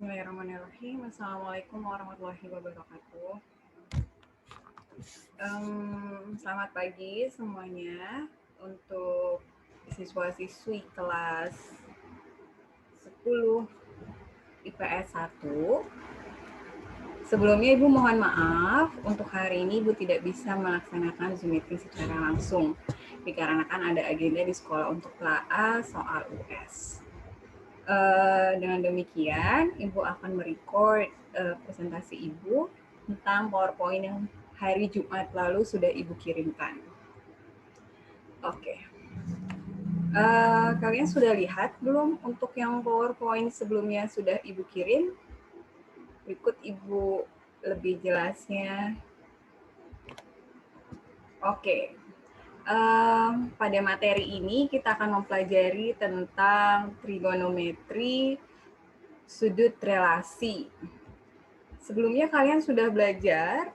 Bismillahirrahmanirrahim. Assalamualaikum warahmatullahi wabarakatuh. Selamat pagi semuanya untuk siswa-siswi kelas 10 IPS 1. Sebelumnya Ibu mohon maaf, untuk hari ini Ibu tidak bisa melaksanakan Zoom meeting secara langsung, dikarenakan ada agenda di sekolah untuk telaah soal US. Dengan demikian, Ibu akan merecord presentasi Ibu tentang PowerPoint yang hari Jumat lalu sudah Ibu kirimkan. Oke. Kalian sudah lihat belum untuk yang PowerPoint sebelumnya sudah Ibu kirim? Berikut Ibu lebih jelasnya. Oke. Pada materi ini kita akan mempelajari tentang trigonometri sudut relasi. Sebelumnya kalian sudah belajar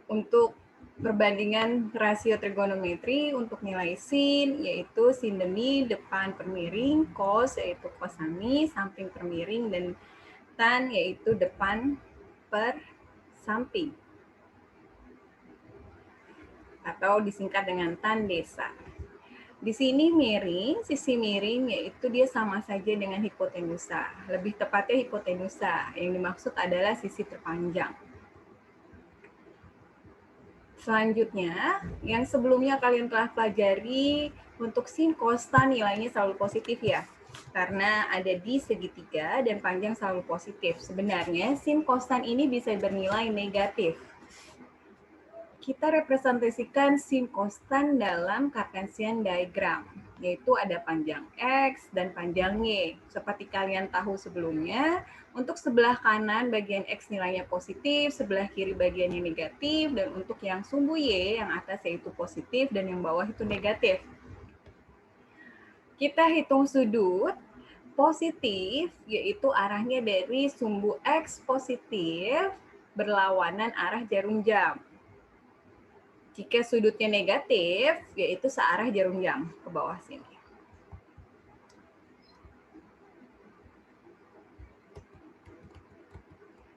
untuk perbandingan rasio trigonometri untuk nilai sin, yaitu sin demi, depan per miring, cos, yaitu cos sami, samping per miring, dan tan, yaitu depan per samping. Atau disingkat dengan tan desa. Di sini miring, sisi miring, yaitu dia sama saja dengan hipotenusa. Lebih tepatnya hipotenusa, yang dimaksud adalah sisi terpanjang. Selanjutnya, yang sebelumnya kalian telah pelajari, untuk sin kostan nilainya selalu positif ya, karena ada di segitiga dan panjang selalu positif. Sebenarnya sin kostan ini bisa bernilai negatif. Kita representasikan sin kostan dalam Cartesian diagram, yaitu ada panjang X dan panjang Y. Seperti kalian tahu sebelumnya, untuk sebelah kanan bagian X nilainya positif, sebelah kiri bagiannya negatif, dan untuk yang sumbu Y yang atas yaitu positif dan yang bawah itu negatif. Kita hitung sudut positif, yaitu arahnya dari sumbu X positif berlawanan arah jarum jam. Jika sudutnya negatif, yaitu searah jarum jam ke bawah sini.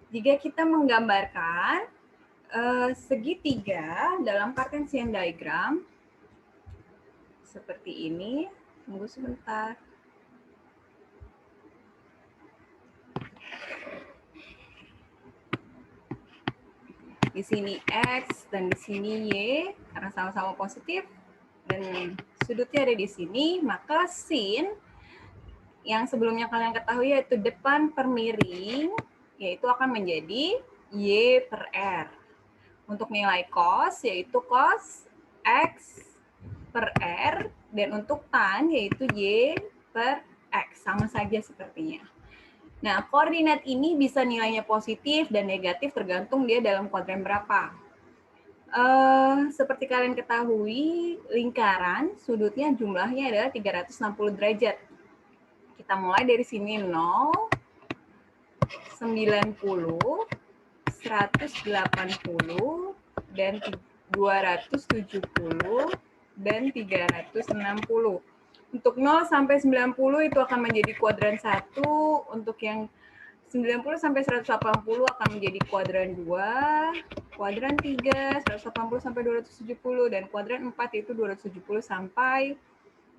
Jika kita menggambarkan segitiga dalam Cartesian diagram, seperti ini, tunggu sebentar. Di sini X dan di sini Y, karena sama-sama positif, dan sudutnya ada di sini, maka sin yang sebelumnya kalian ketahui yaitu depan per miring, yaitu akan menjadi Y per R. Untuk nilai cos, yaitu cos X per R, dan untuk tan, yaitu Y per X. Sama saja sepertinya. Nah, koordinat ini bisa nilainya positif dan negatif tergantung dia dalam kuadran berapa. Seperti kalian ketahui, lingkaran sudutnya jumlahnya adalah 360 derajat. Kita mulai dari sini 0, 90, 180, dan 270, dan 360. Untuk 0 sampai 90 itu akan menjadi kuadran 1, untuk yang 90 sampai 180 akan menjadi kuadran 2, kuadran 3, 180 sampai 270, dan kuadran 4 yaitu 270 sampai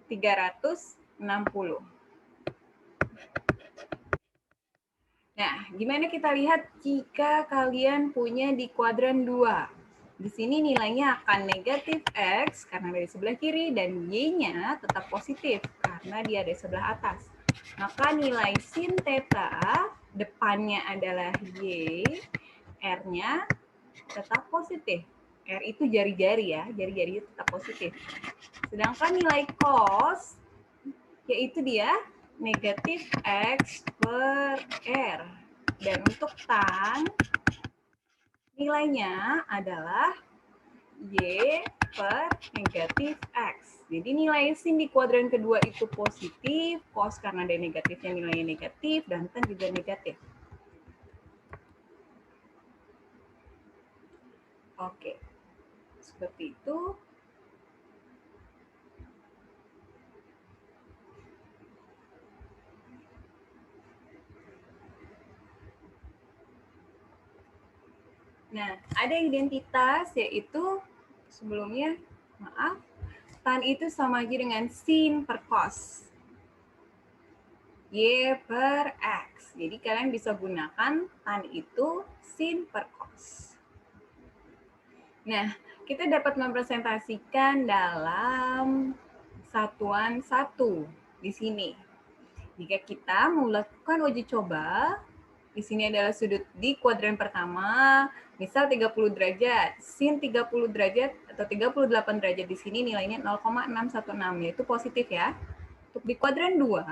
360. Nah, gimana kita lihat jika kalian punya di kuadran 2? Di sini nilainya akan negatif X karena dari sebelah kiri dan Y-nya tetap positif karena dia dari sebelah atas. Maka nilai sin theta depannya adalah Y, R-nya tetap positif. R itu jari-jari ya, jari-jarinya tetap positif. Sedangkan nilai cos, yaitu dia negatif X per R. Dan untuk tan, nilainya adalah Y per negatif X. Jadi nilai sin di kuadran kedua itu positif, cos karena ada negatifnya nilainya negatif, dan tan juga negatif. Oke, seperti itu. ada identitas, yaitu sebelumnya, maaf, tan itu sama aja dengan sin per cos. Y per X. Jadi kalian bisa gunakan tan itu sin per cos. Nah, kita dapat mempresentasikan dalam satuan 1 di sini. Jika kita melakukan uji coba, di sini adalah sudut di kuadran pertama, misal 30 derajat, sin 30 derajat atau 38 derajat di sini nilainya 0,616, yaitu positif ya. Untuk di kuadran 2,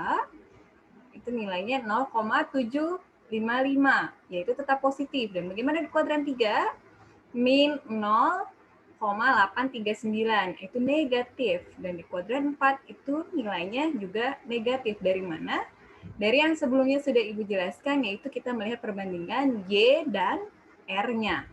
itu nilainya 0,755, yaitu tetap positif. Dan bagaimana di kuadran 3? Min 0,839, itu negatif. Dan di kuadran 4 itu nilainya juga negatif. Dari mana? Dari yang sebelumnya sudah Ibu jelaskan, yaitu kita melihat perbandingan Y dan R-nya.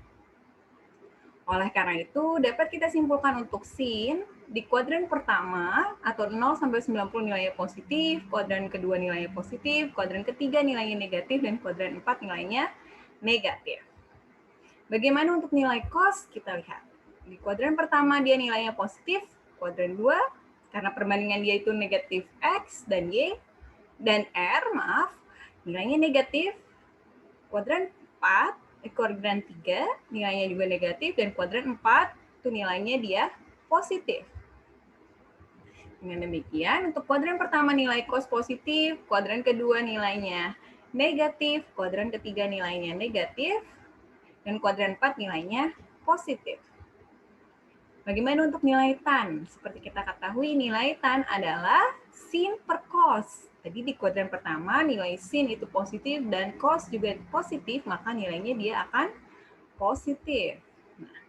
Oleh karena itu, dapat kita simpulkan untuk sin, di kuadran pertama atau 0 sampai 90 nilainya positif, kuadran kedua nilainya positif, kuadran ketiga nilainya negatif, dan kuadran 4 nilainya negatif. Bagaimana untuk nilai cos? Kita lihat. Di kuadran pertama dia nilainya positif, kuadran 2, karena perbandingan dia itu negatif X dan Y, dan R, maaf, nilainya negatif. Kuadran 4, kuadran 3, nilainya juga negatif, dan kuadran 4, itu nilainya dia positif. Dengan demikian, untuk kuadran pertama nilai cos positif, kuadran kedua nilainya negatif, kuadran ketiga nilainya negatif, dan kuadran 4 nilainya positif. Bagaimana untuk nilai tan? Seperti kita ketahui, nilai tan adalah sin per cos. Jadi di kuadran pertama nilai sin itu positif dan cos juga positif, maka nilainya dia akan positif. Nah,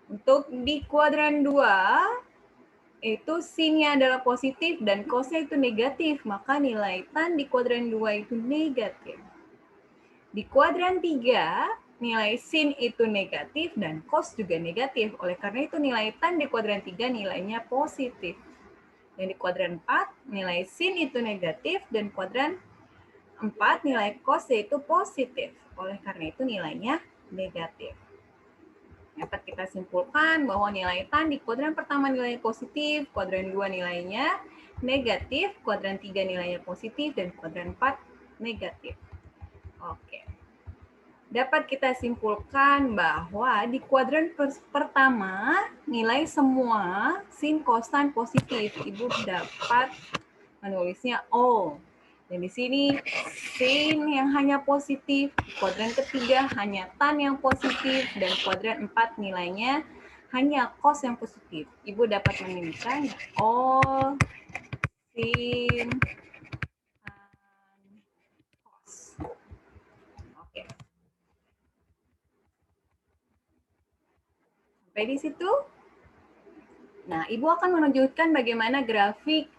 untuk di kuadran 2, itu sinnya adalah positif dan cosnya itu negatif, maka nilai tan di kuadran 2 itu negatif. Di kuadran 3, nilai sin itu negatif dan cos juga negatif. Oleh karena itu nilai tan di kuadran 3 nilainya positif. Dan di kuadran 4, nilai sin itu negatif dan kuadran 4 nilai cos yaitu positif. Oleh karena itu nilainya negatif. Dapat kita simpulkan bahwa nilai tan di kuadran pertama nilainya positif, kuadran 2 nilainya negatif, kuadran 3 nilainya positif, dan kuadran 4 negatif. Oke. Dapat kita simpulkan bahwa di kuadran pertama nilai semua sin kostan positif. Ibu dapat menulisnya O. Dan di sini sin yang hanya positif, kuadran ketiga hanya tan yang positif, dan kuadran 4 nilainya hanya cos yang positif. Ibu dapat menuliskan O, sin, cos. Oke. Sampai di situ. Nah, Ibu akan menunjukkan bagaimana grafik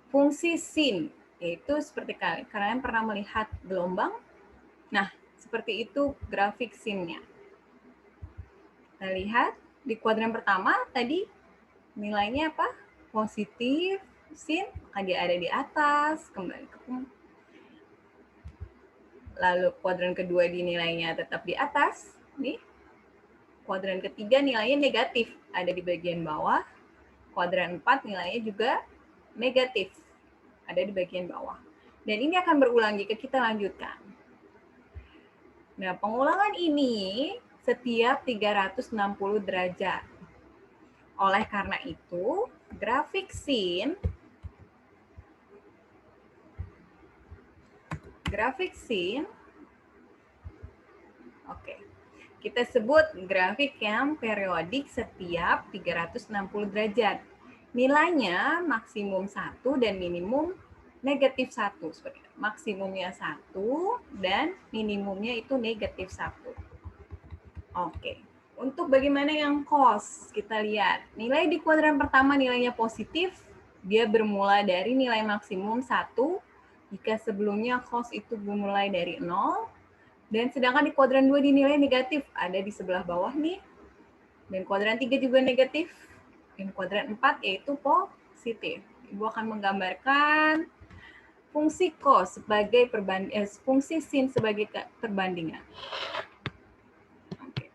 fungsi sin, yaitu seperti kalian pernah melihat gelombang. Nah, seperti itu grafik sinnya. Kita lihat di kuadran pertama tadi nilainya apa? Positif, sin, maka dia ada di atas, kembali ke lalu kuadran kedua di nilainya tetap di atas, nih. Kuadran ketiga nilainya negatif, ada di bagian bawah. Kuadran 4 nilainya juga negatif, ada di bagian bawah. Dan ini akan berulang jika kita lanjutkan. Nah, pengulangan ini setiap 360 derajat. Oleh karena itu, grafik sin oke. Kita sebut grafik yang periodik setiap 360 derajat. Nilainya maksimum 1 dan minimum negatif 1. Maksimumnya 1 dan minimumnya itu negatif 1. Oke. Untuk bagaimana yang cos, kita lihat. Nilai di kuadran pertama nilainya positif, dia bermula dari nilai maksimum 1. Jika sebelumnya cos itu bermulai dari 0, dan sedangkan di kuadran 2 dinilai negatif, ada di sebelah bawah nih. Dan kuadran 3 juga negatif. Dan kuadran 4 yaitu positif. Ibu akan menggambarkan fungsi cos sebagai fungsi sin sebagai perbandingan. Oke.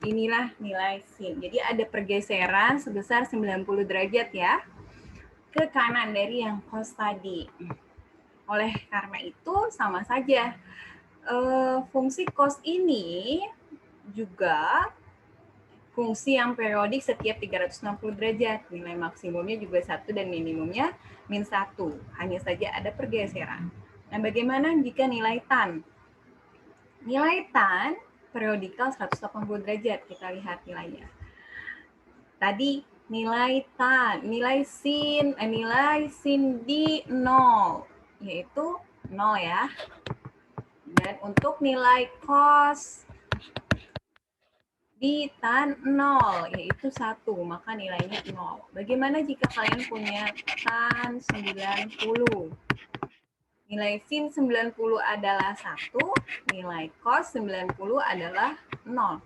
inilah nilai sin. Jadi ada pergeseran sebesar 90 derajat ya, ke kanan dari yang cos tadi. Oleh karena itu sama saja, fungsi cos ini juga fungsi yang periodik setiap 360 derajat. Nilai maksimumnya juga 1 dan minimumnya min 1. Hanya saja ada pergeseran. Nah, bagaimana jika nilai tan? Nilai tan periodikal 180 derajat. Kita lihat nilainya. Tadi nilai tan, nilai sin di 0, yaitu 0 ya. Dan untuk nilai cos di tan 0, yaitu 1, maka nilainya 0. Bagaimana jika kalian punya tan 90? Nilai sin 90 adalah 1, nilai cos 90 adalah 0.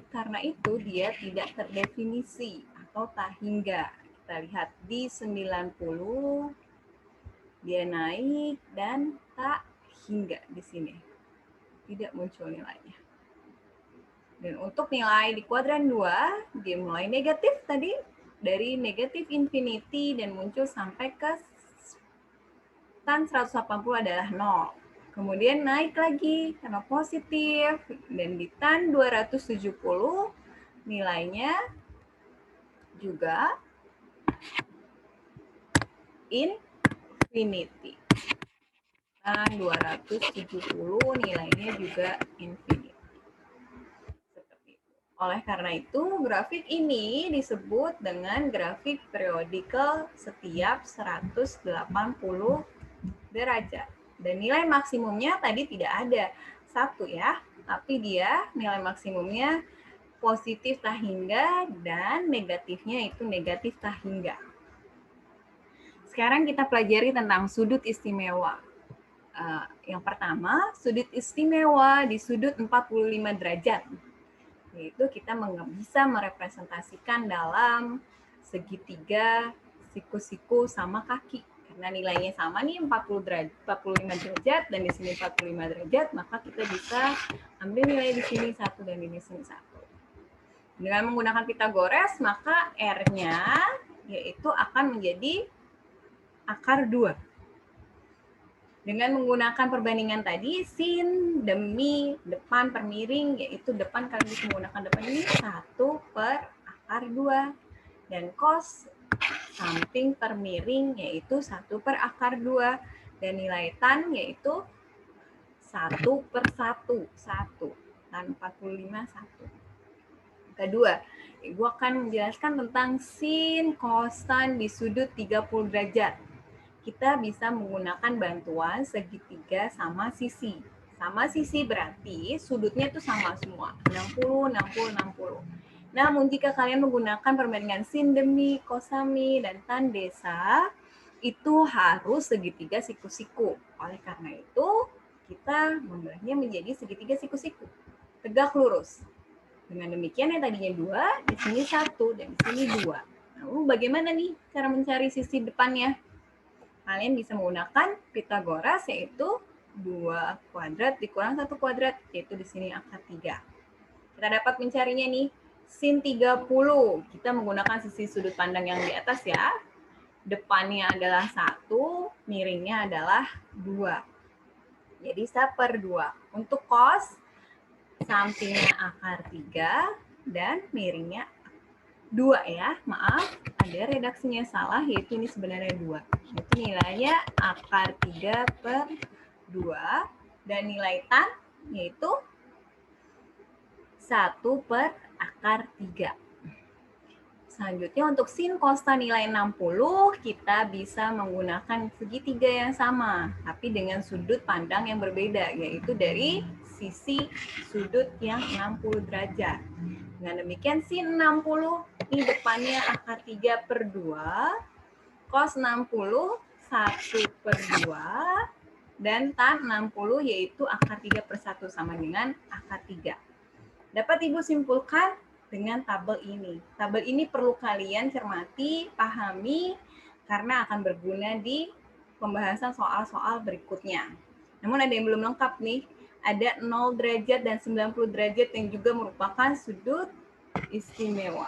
Karena itu dia tidak terdefinisi atau tak hingga. Kita lihat di 90, dia naik dan tak hingga di sini. Tidak muncul nilainya. Dan untuk nilai di kuadran 2, dia mulai negatif tadi, dari negatif infinity dan muncul sampai ke tan 180 adalah 0. Kemudian naik lagi karena positif, dan di tan 270 nilainya juga infinity. Tan 270 nilainya juga infinity. Oleh karena itu, grafik ini disebut dengan grafik periodikal setiap 180 derajat. Dan nilai maksimumnya tadi tidak ada 1 ya, tapi dia nilai maksimumnya positif tak hingga dan negatifnya itu negatif tak hingga. Sekarang kita pelajari tentang sudut istimewa. Yang pertama, sudut istimewa di sudut 45 derajat. Yaitu kita bisa merepresentasikan dalam segitiga siku-siku sama kaki. Karena nilainya sama nih 45 derajat dan di sini 45 derajat, maka kita bisa ambil nilai di sini 1 dan di sini 1. Dengan menggunakan Pythagoras, maka R-nya yaitu akan menjadi akar 2. Dengan menggunakan perbandingan tadi, sin demi depan per miring, yaitu depan kali menggunakan depan ini 1 per akar 2. Dan cos samping per miring, yaitu 1 per akar 2. Dan nilai tan, yaitu 1 per 1. Tan 45, 1. Kedua, Ibu akan menjelaskan tentang sin kosan di sudut 30 derajat. Kita bisa menggunakan bantuan segitiga sama sisi. Sama sisi berarti sudutnya itu sama semua, 60, 60, 60. Namun jika kalian menggunakan perbandingan sin demi, kosami, dan tan desa, itu harus segitiga siku-siku. Oleh karena itu, kita membelahnya menjadi segitiga siku-siku. Tegak lurus. Dengan demikian yang tadinya 2, di sini 1, dan di sini 2. Lalu bagaimana nih cara mencari sisi depannya? Kalian bisa menggunakan Pythagoras, yaitu 2 kuadrat dikurang 1 kuadrat, yaitu di sini akar 3. Kita dapat mencarinya nih, sin 30. Kita menggunakan sisi sudut pandang yang di atas ya. Depannya adalah 1, miringnya adalah 2. Jadi 1/2. Untuk cos, sampingnya akar 3 dan miringnya 2 ya, maaf, ada redaksinya salah, yaitu ini sebenarnya 2. Itu nilainya akar 3 per 2, dan nilai tan yaitu 1 per akar 3. Selanjutnya untuk sin kosta nilai 60, kita bisa menggunakan segitiga yang sama, tapi dengan sudut pandang yang berbeda, yaitu dari sisi sudut yang 60 derajat. Dengan demikian sin 60, ini depannya akar 3 per 2, cos 60, 1 per 2, dan tan 60 yaitu akar 3 per 1 sama dengan akar 3. Dapat Ibu simpulkan dengan tabel ini. Tabel ini perlu kalian cermati, pahami, karena akan berguna di pembahasan soal-soal berikutnya. Namun ada yang belum lengkap nih. ada 0 derajat dan 90 derajat yang juga merupakan sudut istimewa.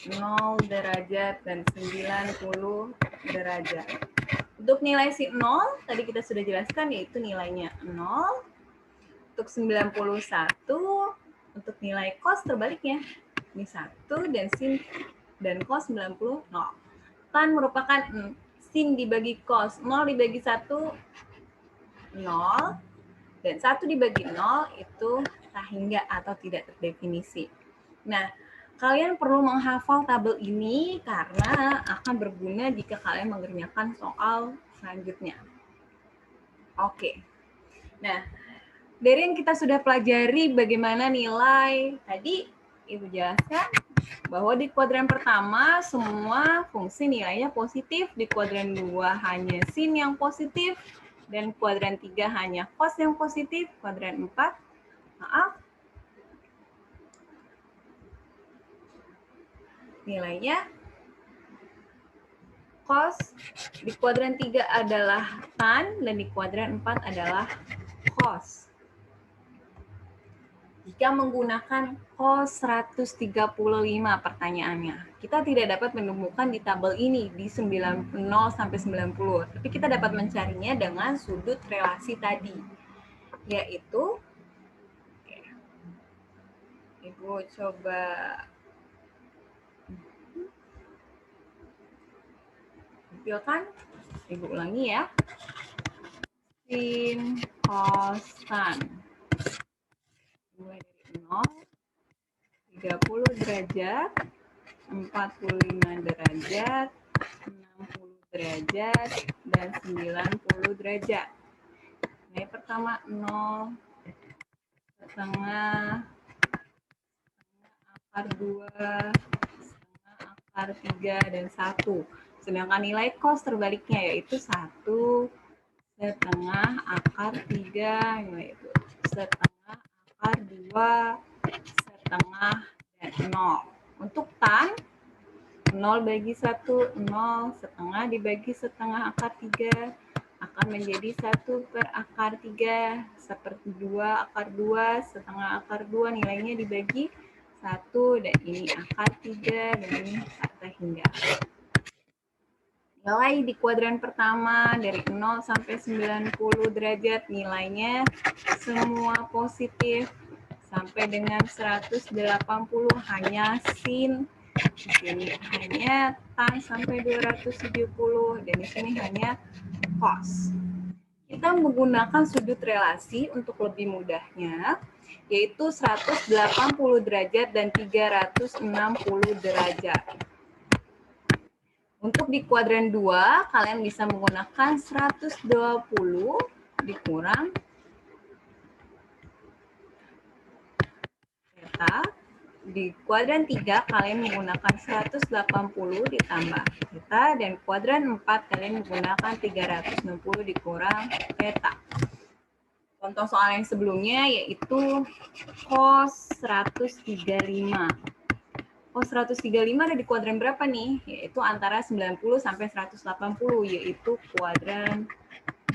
0 derajat dan 90 derajat. Untuk nilai sin 0, tadi kita sudah jelaskan, yaitu nilainya 0. Untuk 91, untuk nilai cos terbaliknya. Ini 1 dan sin dan cos 90, 0. Tan merupakan sin dibagi cos. 0 dibagi 1, 0. Dan 1 dibagi 0 itu tak hingga atau tidak terdefinisi. Nah, kalian perlu menghafal tabel ini karena akan berguna jika kalian mengerjakan soal selanjutnya. Oke. Nah, dari yang kita sudah pelajari bagaimana nilai tadi, Ibu jelaskan bahwa di kuadran pertama semua fungsi nilainya positif, di kuadran 2 hanya sin yang positif, dan kuadran 3 hanya cos yang positif, kuadran 4, maaf, nilainya cos, di kuadran 3 adalah tan, dan di kuadran 4 adalah cos. Jika menggunakan cos 135 pertanyaannya, kita tidak dapat menemukan di tabel ini di 90 sampai 90, tapi kita dapat mencarinya dengan sudut relasi tadi, yaitu, Ibu coba tampilkan, Ibu ulangi ya, sin cos tan. Mulai dari 0, 30 derajat, 45 derajat, 60 derajat, dan 90 derajat. Nilai pertama 0, setengah akar 2, setengah akar 3, dan 1. Sedangkan nilai cos terbaliknya yaitu 1, setengah akar 3, yaitu setengah akar 2, setengah, dan 0. Untuk tan, 0 bagi 1, 0, setengah dibagi setengah akar 3, akan menjadi 1 per akar 3, seperti 2 akar 2, setengah akar 2, nilainya dibagi 1, dan ini akar 3, dan ini tak hingga. Nilai di kuadran pertama dari 0 sampai 90 derajat nilainya semua positif, sampai dengan 180 hanya sin, di sini hanya tan sampai 270, dan di sini hanya cos. Kita menggunakan sudut relasi untuk lebih mudahnya, yaitu 180 derajat dan 360 derajat. Untuk di kuadran 2, kalian bisa menggunakan 120 dikurang theta. Di kuadran 3, kalian menggunakan 180 ditambah theta. Dan kuadran 4, kalian menggunakan 360 dikurang theta. Contoh soal yang sebelumnya yaitu cos 135. Cos 135 ada di kuadran berapa nih? Yaitu antara 90 sampai 180, yaitu kuadran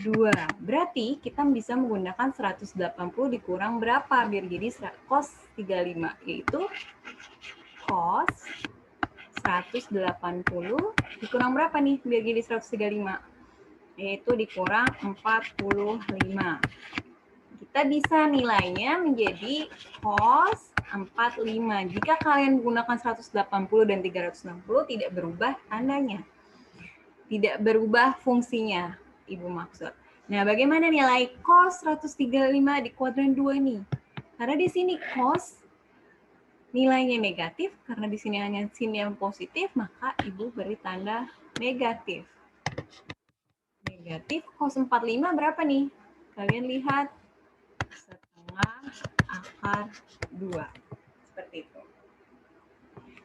2. Berarti kita bisa menggunakan 180 dikurang berapa biar jadi cos 35, yaitu cos 180 dikurang berapa nih biar jadi 135? Yaitu dikurang 45. Kita bisa nilainya menjadi cos 45. Jika kalian menggunakan 180 dan 360 tidak berubah tandanya. Tidak berubah fungsinya, Ibu maksud. Nah, bagaimana nilai cos 135 di kuadran 2 nih? Karena di sini cos nilainya negatif, karena di sini hanya sin yang positif, maka Ibu beri tanda negatif. Negatif cos 45 berapa nih? Kalian lihat. Setengah akar 2. Seperti itu.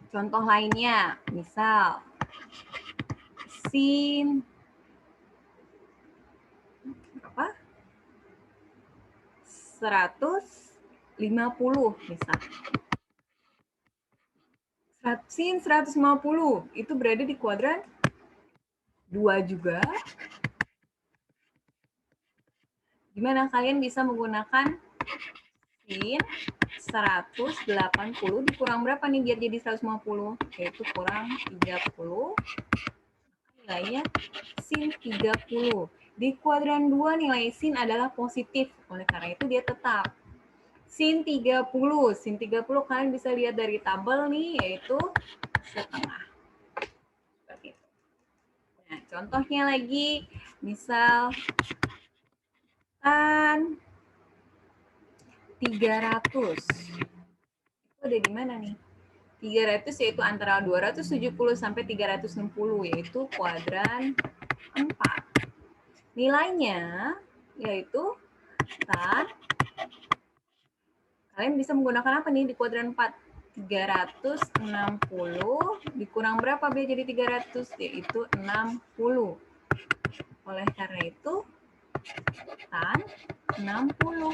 Contoh lainnya, misal sin berapa? 150 misal. Sin 150 itu berada di kuadran 2 juga. Gimana kalian bisa menggunakan sin 180 dikurang berapa nih biar jadi 150? Yaitu kurang 30. Nilainya sin 30. Di kuadran 2 nilai sin adalah positif. Oleh karena itu dia tetap. Sin 30. Sin 30 kalian bisa lihat dari tabel nih, yaitu setengah. Seperti itu. Nah, contohnya lagi, misal tan 300. Itu ada di mana nih? 300 yaitu antara 270 sampai 360, yaitu kuadran 4. Nilainya yaitu tan, kalian bisa menggunakan apa nih di kuadran 4? 360 dikurang berapa biar jadi 300? Yaitu 60. Oleh karena itu, tan 60.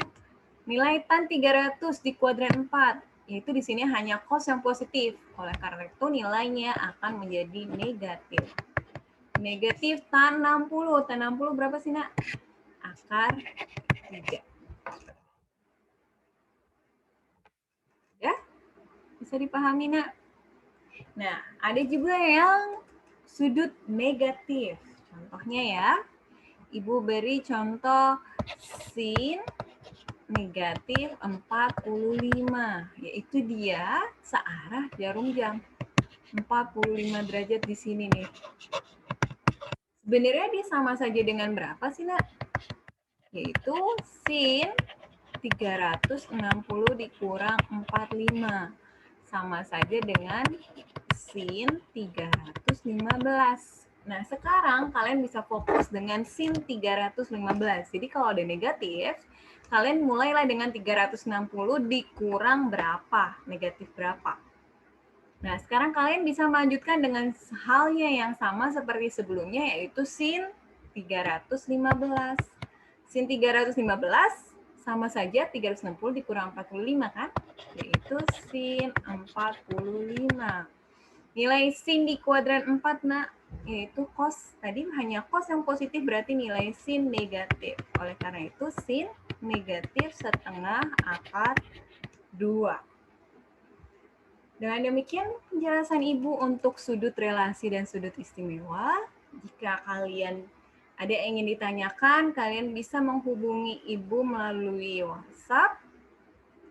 Nilai tan 300 di kuadran 4, yaitu di sini hanya cos yang positif. Oleh karena itu, nilainya akan menjadi negatif. Negatif tan 60. Tan 60 berapa sih, Nak? Akar 3. Ya? Bisa dipahami, Nak? Nah, ada juga yang sudut negatif. Contohnya ya, Ibu beri contoh sin negatif 45, yaitu dia searah jarum jam. 45 derajat di sini nih. Sebenarnya dia sama saja dengan berapa sih, Nak? Yaitu sin 360 dikurang 45. Sama saja dengan sin 315. Nah, sekarang kalian bisa fokus dengan sin 315. Jadi kalau ada negatif, kalian mulailah dengan 360 dikurang berapa, negatif berapa. Nah, sekarang kalian bisa melanjutkan dengan halnya yang sama seperti sebelumnya, yaitu sin 315. Sin 315 sama saja 360 dikurang 45 kan? Yaitu sin 45. Nilai sin di kuadran 4, Nak, yaitu cos. Tadi hanya cos yang positif berarti nilai sin negatif. Oleh karena itu sin negatif setengah akar 2. Dengan demikian penjelasan Ibu untuk sudut relasi dan sudut istimewa. Jika kalian ada yang ingin ditanyakan, kalian bisa menghubungi Ibu melalui WhatsApp.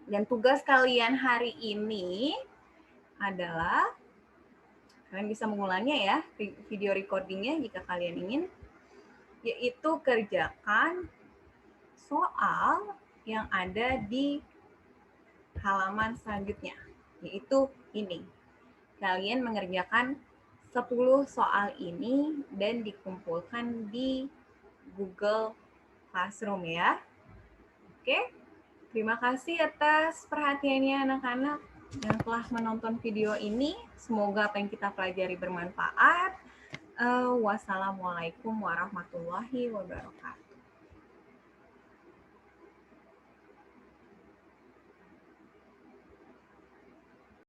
Dan tugas kalian hari ini adalah, kalian bisa mengulangnya ya, video recordingnya jika kalian ingin, yaitu kerjakan soal yang ada di halaman selanjutnya, yaitu ini. Kalian mengerjakan 10 soal ini dan dikumpulkan di Google Classroom ya. Oke, terima kasih atas perhatiannya anak-anak yang telah menonton video ini. Semoga apa yang kita pelajari bermanfaat. Wassalamualaikum warahmatullahi wabarakatuh.